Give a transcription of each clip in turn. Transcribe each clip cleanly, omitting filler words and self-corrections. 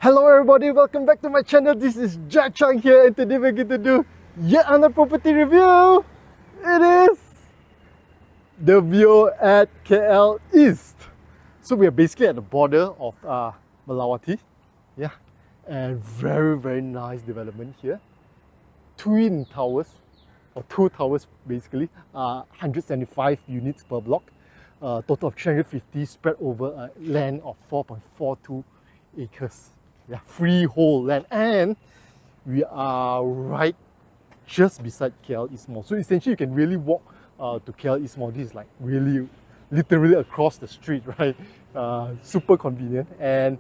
Hello everybody, welcome back to my channel. This is Jack Chang here, and today we're going to do yet another property review. It is the Veo at KL East. So we are basically at the border of Melawati, yeah, and very nice development here. Twin towers, or two towers basically, 175 units per block, total of 350 spread over a land of 4.42 acres. Yeah, freehold land, and we are right just beside KL East Mall. So essentially you can really walk to KL East Mall. This is like really literally across the street, right? Super convenient. And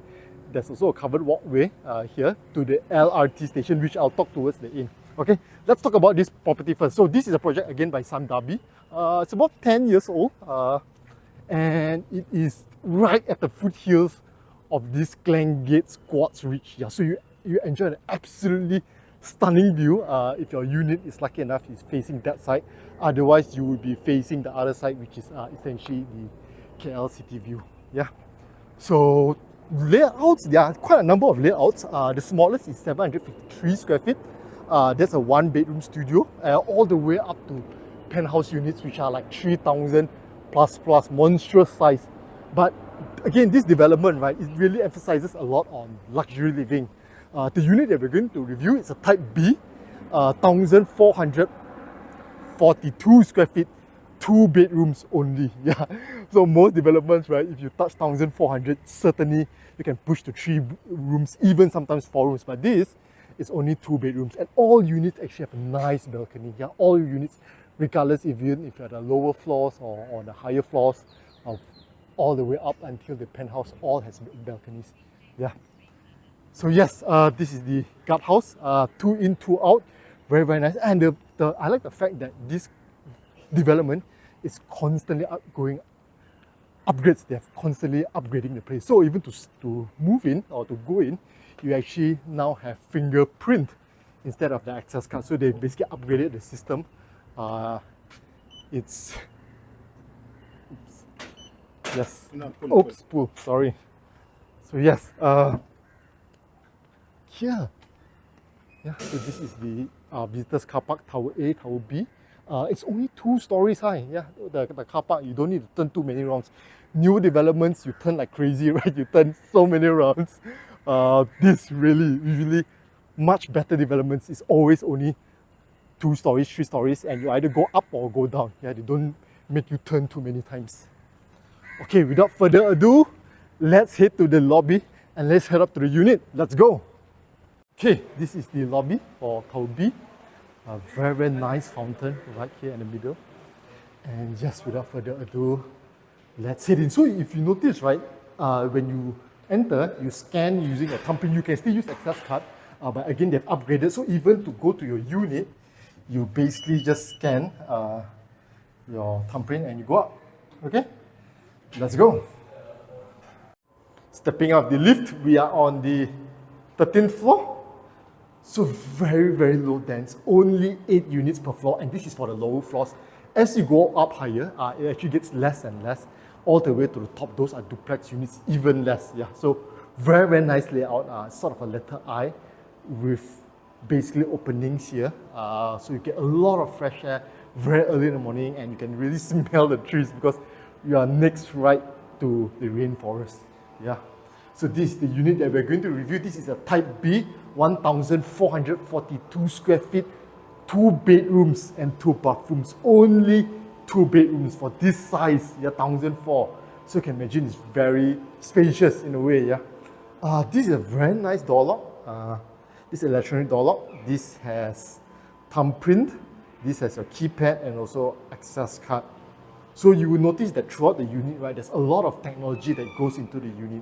there's also a covered walkway here to the LRT station, which I'll talk towards the end. Okay, let's talk about this property first. So this is a project again by Sambit. It's about 10 years old, and it is right at the foothills of this Klang Gates Quartz Ridge. Yeah, so you enjoy an absolutely stunning view. If your unit is lucky enough, is facing that side. Otherwise, you will be facing the other side, which is essentially the KLCC view. Yeah. So layouts, there are quite a number of layouts. The smallest is 753 square feet. That's a one-bedroom studio, all the way up to penthouse units, which are like 3,000 plus, monstrous size. But again, this development, right, it really emphasizes a lot on luxury living. The unit that we're going to review is a Type B, 1,442 square feet, 2 bedrooms only. Yeah, so most developments, right, if you touch 1,400, certainly you can push to 3 rooms, even sometimes 4 rooms. But this is only 2 bedrooms, and all units actually have a nice balcony. Yeah, all units, regardless even if you're at the lower floors or the higher floors, all the way up until the penthouse, all has balconies. Yeah. So yes, this is the guardhouse, 2 in, 2 out, very nice. And I like the fact that this development is constantly upgrades. They're constantly upgrading the place. So even to move in or to go in, you actually now have fingerprint instead of the access card. So they basically upgraded the system. Yes. Oops, pool. Sorry. So yes. Here. Yeah. So this is the visitors car park, Tower A, Tower B. It's only 2 stories high. Yeah. The car park, you don't need to turn too many rounds. New developments, you turn like crazy, right? You turn so many rounds. This really, usually much better developments is always only 2 stories, 3 stories, and you either go up or go down. Yeah. They don't make you turn too many times. Okay, without further ado, let's head to the lobby and let's head up to the unit. Let's go. Okay, this is the lobby for Tower B. A very nice fountain right here in the middle. And just without further ado, let's head in. So if you notice, right, when you enter, you scan using a thumbprint. You can still use access card, but again, they've upgraded. So even to go to your unit, you basically just scan your thumbprint and you go up. Okay? Let's go. Stepping out of the lift, we are on the 13th floor. So very low dense, only 8 units per floor, and this is for the lower floors. As you go up higher, it actually gets less and less, all the way to the top. Those are duplex units, even less. Yeah, so very nice layout, sort of a letter I with basically openings here. So you get a lot of fresh air very early in the morning, and you can really smell the trees because you are next right to the rainforest. Yeah. So this is the unit that we're going to review. This is a Type B, 1,442 square feet, 2 bedrooms and 2 bathrooms. Only 2 bedrooms for this size. Yeah, 1,004. So you can imagine it's very spacious in a way. Yeah. This is a very nice door lock. This is electronic door lock. This has thumbprint. This has a keypad and also access card. So you will notice that throughout the unit, right, there's a lot of technology that goes into the unit.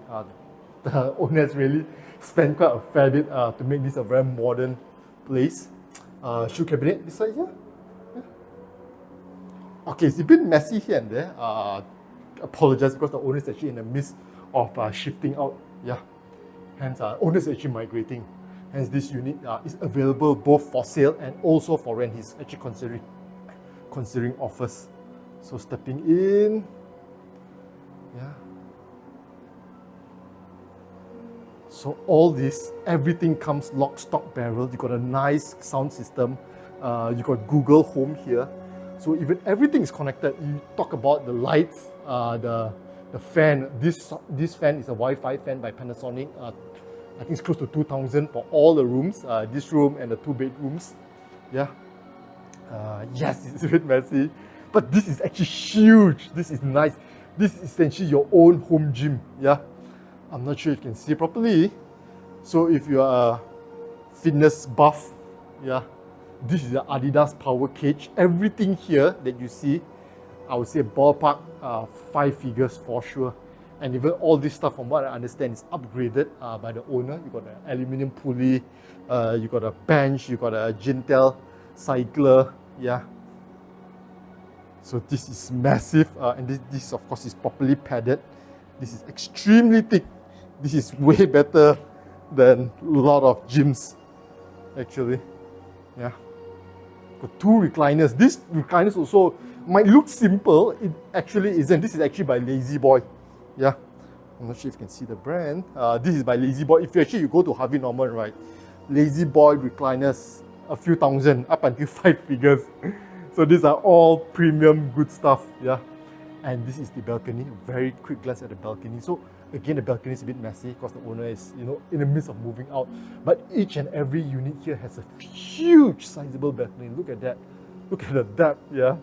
The owners really spent quite a fair bit to make this a very modern place. Shoe cabinet this side here. Yeah. Okay, it's a bit messy here and there. Apologize because the owner is actually in the midst of shifting out. Yeah, hence owners are actually migrating. Hence this unit is available both for sale and also for rent. He's actually considering offers. So stepping in, yeah. So all this, everything comes lock, stock, barrel. You got a nice sound system. You got Google Home here. So even everything is connected. You talk about the lights, the fan. This fan is a Wi-Fi fan by Panasonic. I think it's close to 2,000 for all the rooms. This room and the 2 bedrooms. Yeah. Yes, it's a bit messy, but this is actually huge. This is nice. This is essentially your own home gym. Yeah. I'm not sure if you can see properly. So if you are a fitness buff, yeah, this is the Adidas power cage. Everything here that you see, I would say ballpark 5 figures for sure. And even all this stuff, from what I understand, is upgraded by the owner. You got an aluminium pulley, you got a bench, you got a Gintel cycler, yeah. So this is massive, and this of course is properly padded. This is extremely thick. This is way better than a lot of gyms, actually. Yeah. Got 2 recliners. These recliners also might look simple. It actually isn't. This is actually by Lazy Boy. Yeah. I'm not sure if you can see the brand. This is by Lazy Boy. If you go to Harvey Norman, right, Lazy Boy recliners, a few thousand, up until 5 figures. So these are all premium good stuff. Yeah. And this is the balcony. Very quick glance at the balcony. So again, the balcony is a bit messy because the owner is, in the midst of moving out. But each and every unit here has a huge, sizable balcony. Look at that. Look at the depth. Yeah.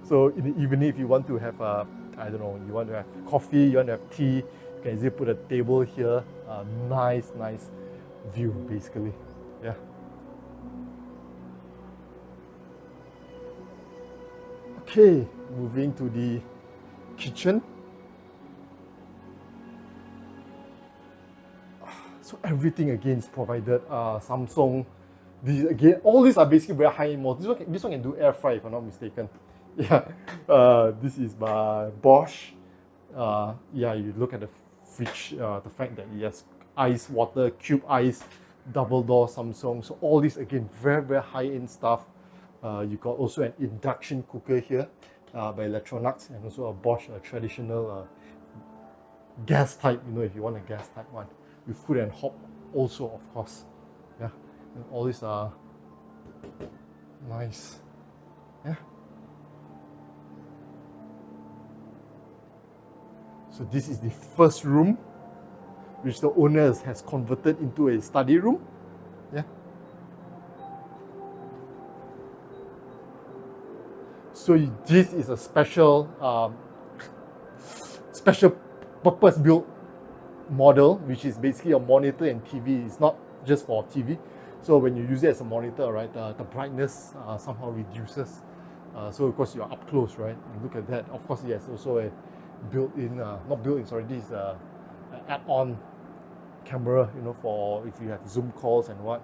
So in the evening, if you want to have I don't know, you want to have coffee, you want to have tea, you can easily put a table here. Nice view, basically. Yeah. Okay, moving to the kitchen. So everything again is provided. Samsung. These again, all these are basically very high-end models. This one can do air fry, if I'm not mistaken. Yeah. This is by Bosch. Yeah, you look at the fridge. The fact that it has ice, water, cube ice, double door Samsung. So all this again, very high-end stuff. You got also an induction cooker here by Electrolux, and also a Bosch traditional gas type. If you want a gas type one. With food and hop also, of course. Yeah, and all these are nice. Yeah. So this is the first room, which the owner has converted into a study room. Yeah. So this is a special purpose built model, which is basically a monitor and TV. It's not just for TV. So when you use it as a monitor, right, the brightness somehow reduces. So of course you're up close, right? And look at that. Of course, it has also a built-in, not built-in, sorry, this is an add-on camera, for if you have Zoom calls and what.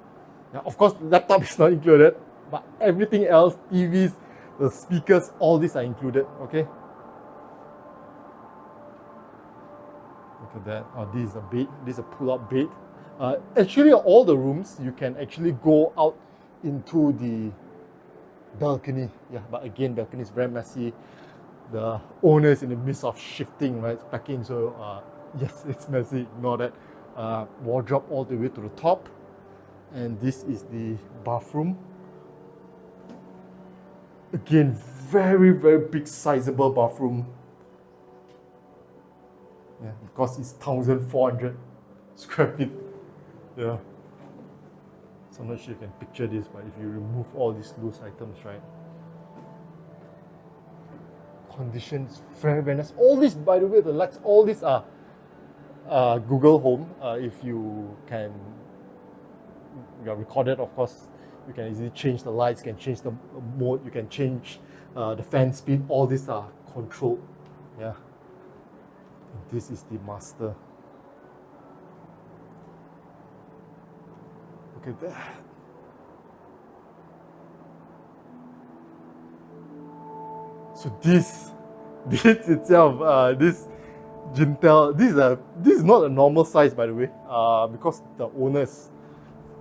Now, of course, laptop is not included, but everything else, TVs, the speakers, all these are included, okay? Look at that. This is a bed. This is a pull-up bed. Actually, all the rooms, you can actually go out into the balcony. Yeah, but again, balcony is very messy. The owner is in the midst of shifting, right, packing. So yes, it's messy. Ignore that. Wardrobe all the way to the top. And this is the bathroom. Again, very big, sizable bathroom. Yeah, because it's 1,400 square feet. Yeah. So I'm not sure you can picture this, but if you remove all these loose items, right? Conditions very nice. All this, by the way, the lights, all these are Google Home. If you are recorded, of course, you can easily change the lights, you can change the mode, you can change the fan speed. All these are controlled. Yeah. This is the master. Look at that. So this itself, this Gintel, this is not a normal size, by the way, because the owner is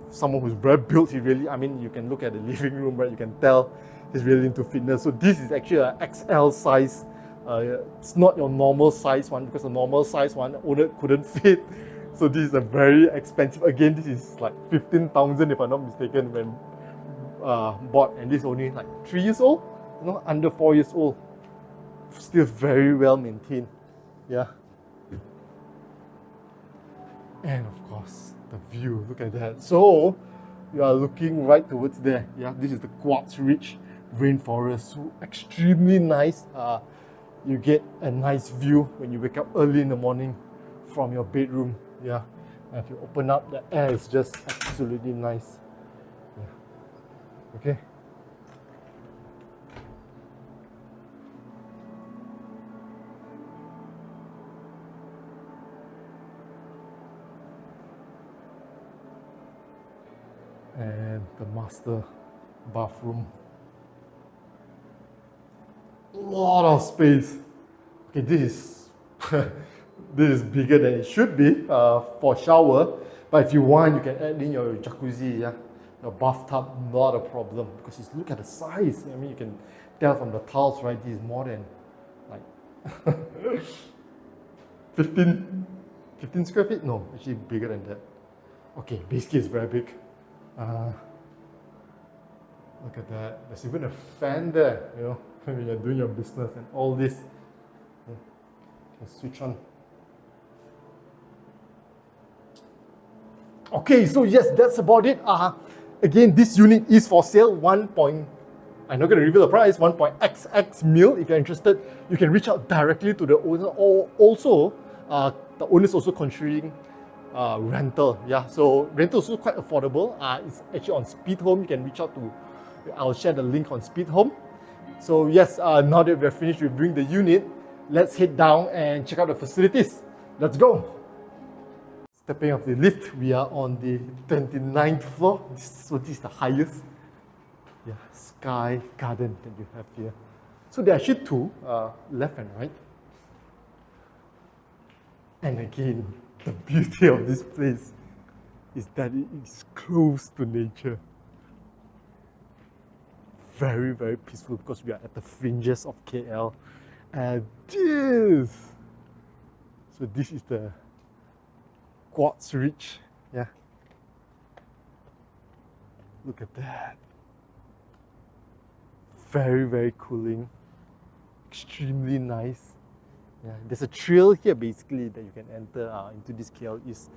someone who's very built. He really, you can look at the living room, right? You can tell he's really into fitness. So this is actually an XL size. It's not your normal size one, because the normal size one owner couldn't fit. So this is a very expensive. Again, this is like 15,000 if I'm not mistaken when bought, and this is only like 3 years old, under 4 years old. Still very well maintained. Yeah. And of course, the view, look at that. So, you are looking right towards there. Yeah, this is the Quartz Ridge rainforest. So, extremely nice. You get a nice view when you wake up early in the morning from your bedroom. Yeah, and if you open up, the air is just absolutely nice. Yeah. Okay. And the master bathroom. A lot of space. Okay, this is this is bigger than it should be for shower. But if you want, you can add in your jacuzzi, yeah, your bathtub, not a problem. Because just look at the size. I mean, you can tell from the tiles, right? This is more than like 15 square feet. No, actually bigger than that. Okay, basically it's very big. Look at that. There's even a fan there, when you're doing your business and all this. You can switch on. Okay, so yes, that's about it. Again, this unit is for sale. I'm not going to reveal the price, 1.xx mil. If you're interested, you can reach out directly to the owner, or also, the owner is also considering rental. Yeah, so rental is also quite affordable. It's actually on Speed Home. You can reach out to, I'll share the link on Speed Home. So yes, now that we're finished reviewing the unit, let's head down and check out the facilities. Let's go. Stepping off the lift, we are on the 29th floor. So this is the highest, sky garden that you have here. So there are actually two, left and right. And again, the beauty of this place is that it is close to nature. Very, very peaceful because we are at the fringes of KL. And this is the Quartz Ridge. Yeah. Look at that. Very, very cooling. Extremely nice. Yeah, there's a trail here basically that you can enter into this KL East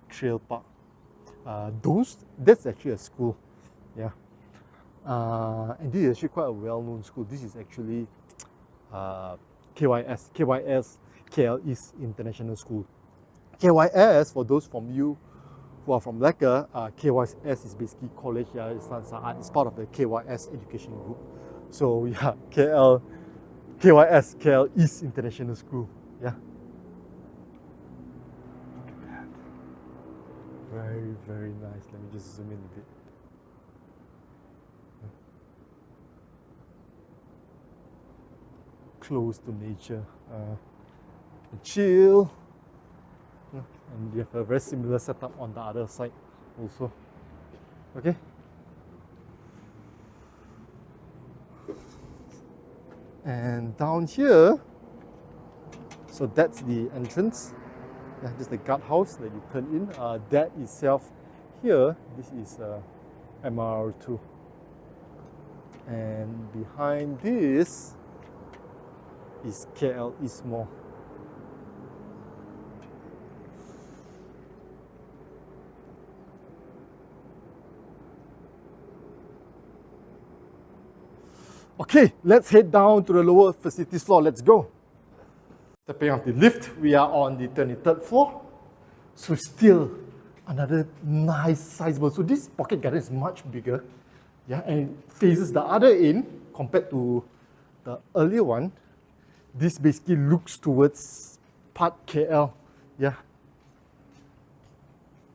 trail park. That's actually a school. Yeah. And this is actually quite a well-known school. This is actually KYS, KL East International School. KYS, for those from you who are from Malacca, KYS is basically college. Yeah, it's part of the KYS education group. So yeah, KYS, KL East International School. Yeah. Look at that. Very, very nice. Let me just zoom in a bit. Close to nature. Chill. And you have a very similar setup on the other side also. Okay. And down here, so that's the entrance. Yeah, this is the guardhouse that you turn in. That itself here, this is MR2. And behind this is KL East Mall. Okay, let's head down to the lower facilities floor. Let's go. Stepping off the lift, we are on the 23rd floor. So still another nice sizable. So this pocket garden is much bigger. Yeah, and it faces the other end compared to the earlier one. This basically looks towards Part KL. Yeah.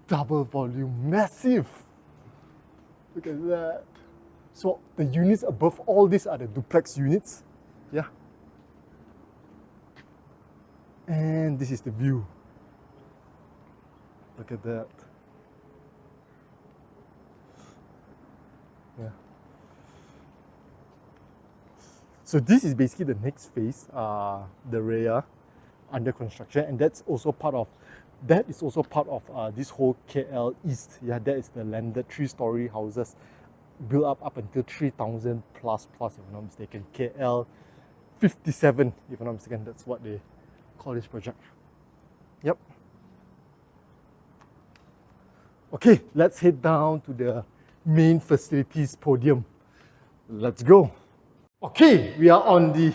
Double volume, massive. Look at that. So the units above all these are the duplex units. Yeah. And this is the view. Look at that. Yeah. So this is basically the next phase, the rear under construction, and that's also part of that is also part of this whole KL East. Yeah, that is the landed 3-story houses built up until 3,000 plus, if I'm not mistaken. KL 57, if I'm not mistaken, that's what they call this project. Yep. Okay, let's head down to the main facilities podium. Let's go. Okay, we are on the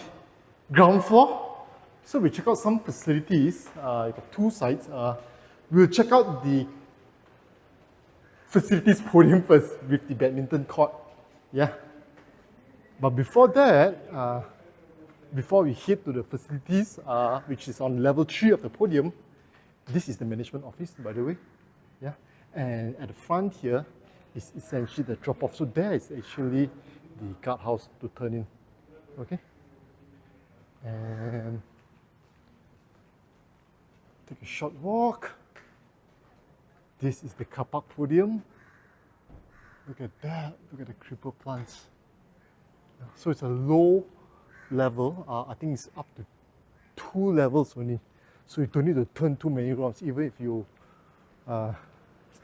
ground floor. So we check out some facilities. You got 2 sides. We'll check out the facilities podium first with the badminton court. Yeah. But before that, before we head to the facilities, which is on level 3 of the podium, this is the management office, by the way. Yeah. And at the front here is essentially the drop-off. So there is actually the guardhouse to turn in. Okay. And take a short walk. This is the car park podium. Look at that. Look at the creeper plants. So it's a low level. I think it's up to 2 levels only. So you don't need to turn too many rounds. Even if you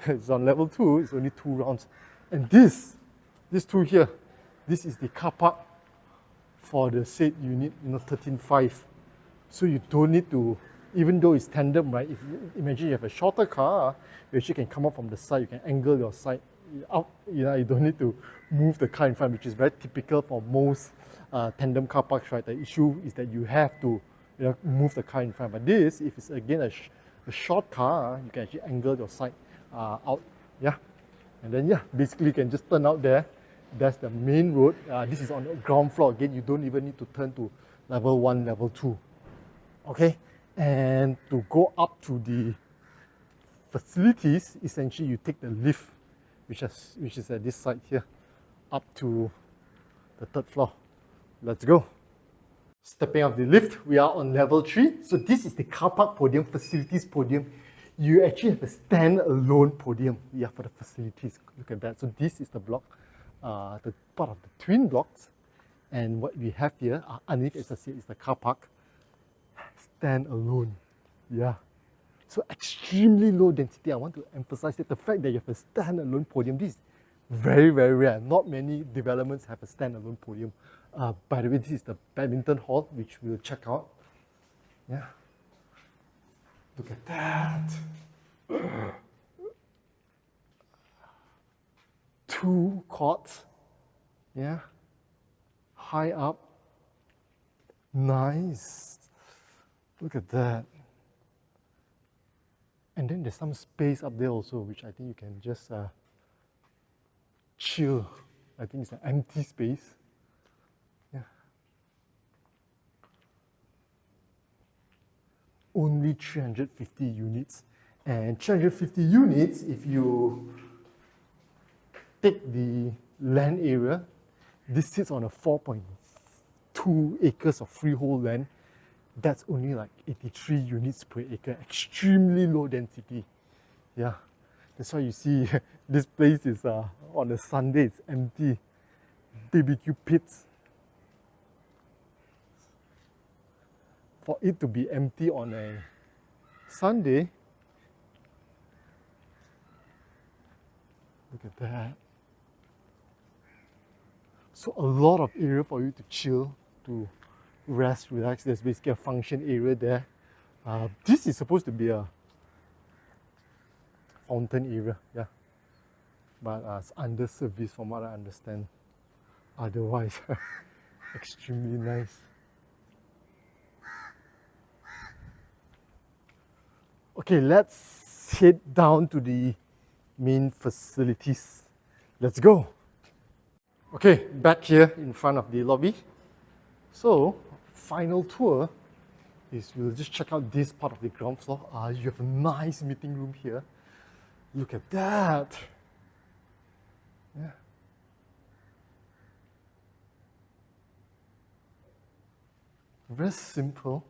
it's on level 2, it's only 2 rounds. And this 2 here, this is the car park for the said unit, 13.5. So you don't need to, even though it's tandem, right? If imagine you have a shorter car, you actually can come up from the side, you can angle your side out. You don't need to move the car in front, which is very typical for most tandem car parks, right? The issue is that you have to move the car in front. But this, if it's again a short car, you can actually angle your side out. Yeah. And then basically you can just turn out there. That's the main road. This is on the ground floor. Again, you don't even need to turn to level 1, level 2. Okay, and to go up to the facilities, essentially you take the lift, which is at this side here, up to the 3rd floor. Let's go. Stepping off the lift, we are on level 3. So this is the car park podium, facilities podium. You actually have a stand-alone podium for the facilities. Look at that. So this is the block, the part of the twin blocks. And what we have here, underneath, as I said, is the car park. Stand-alone. Yeah. So extremely low density. I want to emphasize that the fact that you have a stand-alone podium, this is very, very rare. Not many developments have a stand-alone podium. By the way, this is the badminton hall, which we'll check out. Yeah. Look at that. 2 courts. Yeah. High up. Nice. Look at that. And then there's some space up there also, which I think you can just chill. I think it's an empty space. Yeah. Only 350 units. And 350 units, if you take the land area, this sits on a 4.2 acres of freehold land. That's only like 83 units per acre, extremely low density. Yeah, that's why you see this place is on a Sunday, it's empty. BBQ pits. For it to be empty on a Sunday, look at that. So a lot of area for you to chill, to rest, relax. There's basically a function area there. This is supposed to be a fountain area, yeah. But it's under service from what I understand. Otherwise, extremely nice. Okay, let's head down to the main facilities. Let's go. Okay, back here in front of the lobby. So, final tour is we'll just check out this part of the ground floor. You have a nice meeting room here. Look at that. Yeah. Very simple.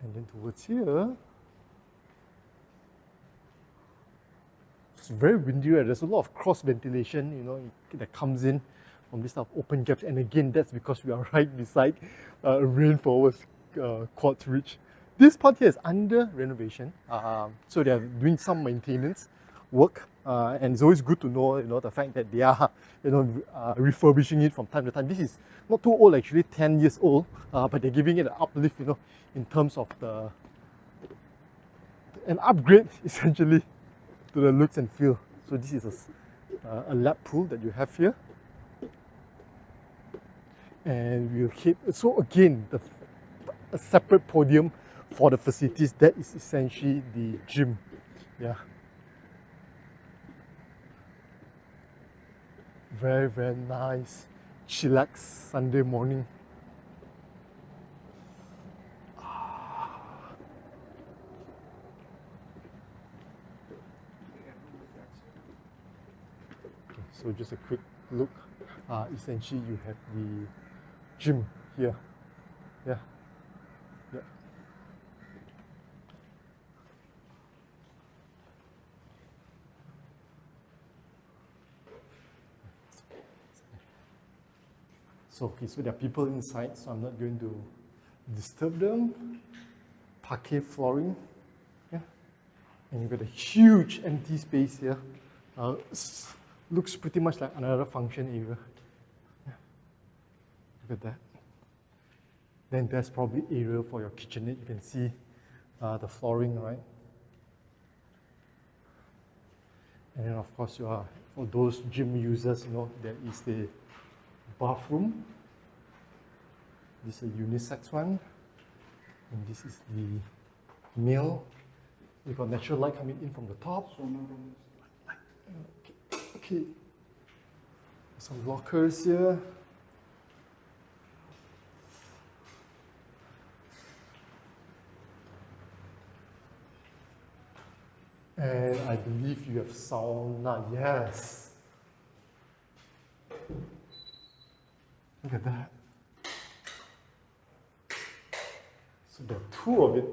And then towards here, it's very windy, right? There's a lot of cross ventilation, that comes in from this type of open gaps. And again, that's because we are right beside a rainforest. Quartz Ridge. This part here is under renovation, so they are doing some maintenance work, and it's always good to know, the fact that they are, refurbishing it from time to time. This is not too old actually, 10 years old, but they're giving it an uplift, in terms of an upgrade essentially to the looks and feel. So this is a lap pool that you have here, and we'll hit. So again, a separate podium for the facilities. That is essentially the gym. Yeah. Very, very nice, chillax Sunday morning. Okay, so just a quick look. Essentially, you have the gym here. Yeah. Yeah. So there are people inside, so I'm not going to disturb them. Parquet flooring, yeah. And you've got a huge empty space here. Looks pretty much like another function area. Yeah. Look at that. Then there's probably area for your kitchenette. You can see the flooring, right? And then of course, for those gym users, there is the bathroom. This is a unisex one, and this is the male. You've got natural light coming in from the top. Okay. Some lockers here. And I believe you have sauna, yes. Look at that. So there are two of it.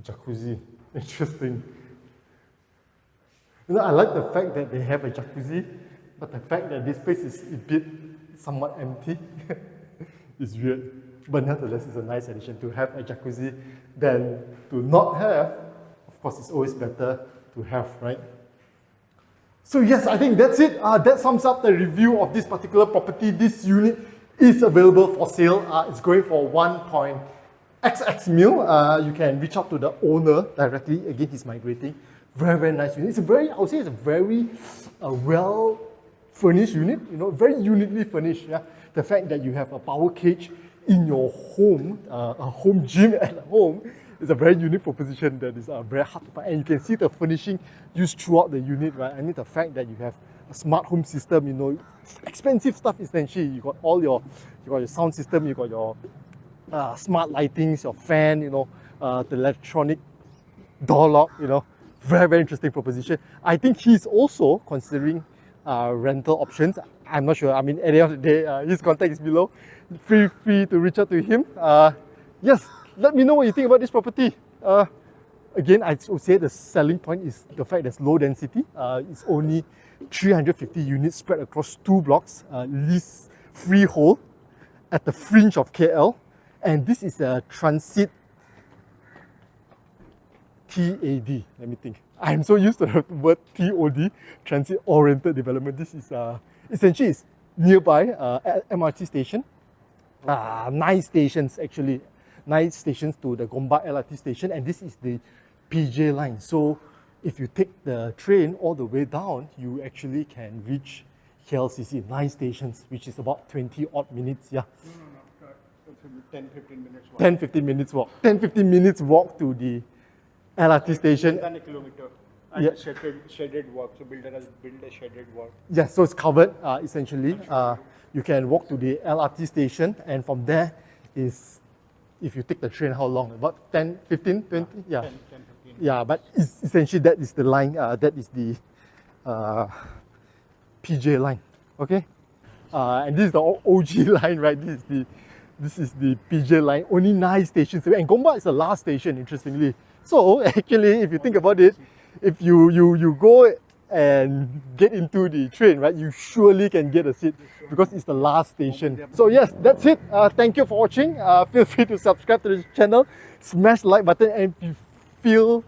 Jacuzzi, interesting. I like the fact that they have a jacuzzi, but the fact that this place is a bit somewhat empty is weird. But nonetheless, it's a nice addition to have a jacuzzi than to not have. Of course, it's always better to have, right? So yes, I think that's it. That sums up the review of this particular property. This unit is available for sale. It's going for 1.XX mil. You can reach out to the owner directly. Again, he's migrating. Very, very nice unit. I would say it's a very well furnished unit, very uniquely furnished. Yeah? The fact that you have a power cage in your home, a home gym at home, is a very unique proposition that is very hard to find. And you can see the furnishing used throughout the unit, right? I mean, the fact that you have a smart home system, expensive stuff essentially. You got your sound system, you got your smart lightings, your fan, the electronic door lock, Very, very interesting proposition. I think he's also considering rental options. I'm not sure. I mean, at the end of the day, his contact is below. Feel free to reach out to him. Yes, let me know what you think about this property. Again, I would say the selling point is the fact that it's low density. It's only 350 units spread across 2 blocks, lease freehold at the fringe of KL. And this is a transit TAD, let me think. I'm so used to the word TOD, transit-oriented development. This is essentially it's nearby MRT station. 9 stations actually, 9 stations to the Gombak LRT station, and this is the PJ line. So if you take the train all the way down, you actually can reach KLCC, 9 stations, which is about 20 odd minutes. Yeah. No. 10-15 minutes walk. 10-15 minutes walk. 10-15 minutes walk to the LRT station. Less than a kilometer. Yeah. Shaded walk. So builder has built a shaded walk. Yeah, so it's covered essentially. You can walk to the LRT station, and from there is, if you take the train, how long? About 10, 15, 20? Yeah. 10, 15. Yeah, but essentially that is the line, that is the PJ line. Okay? And this is the OG line, right? This is the PJ line. Only 9 stations away, and Gombak is the last station, interestingly. So actually, if you think about it, if you go and get into the train, right, you surely can get a seat because it's the last station. So yes, that's it. Thank you for watching. Feel free to subscribe to the channel, smash the like button, and if you feel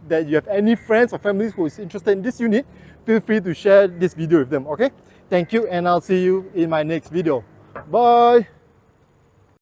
that you have any friends or families who is interested in this unit, feel free to share this video with them. Okay, thank you, and I'll see you in my next video. Bye.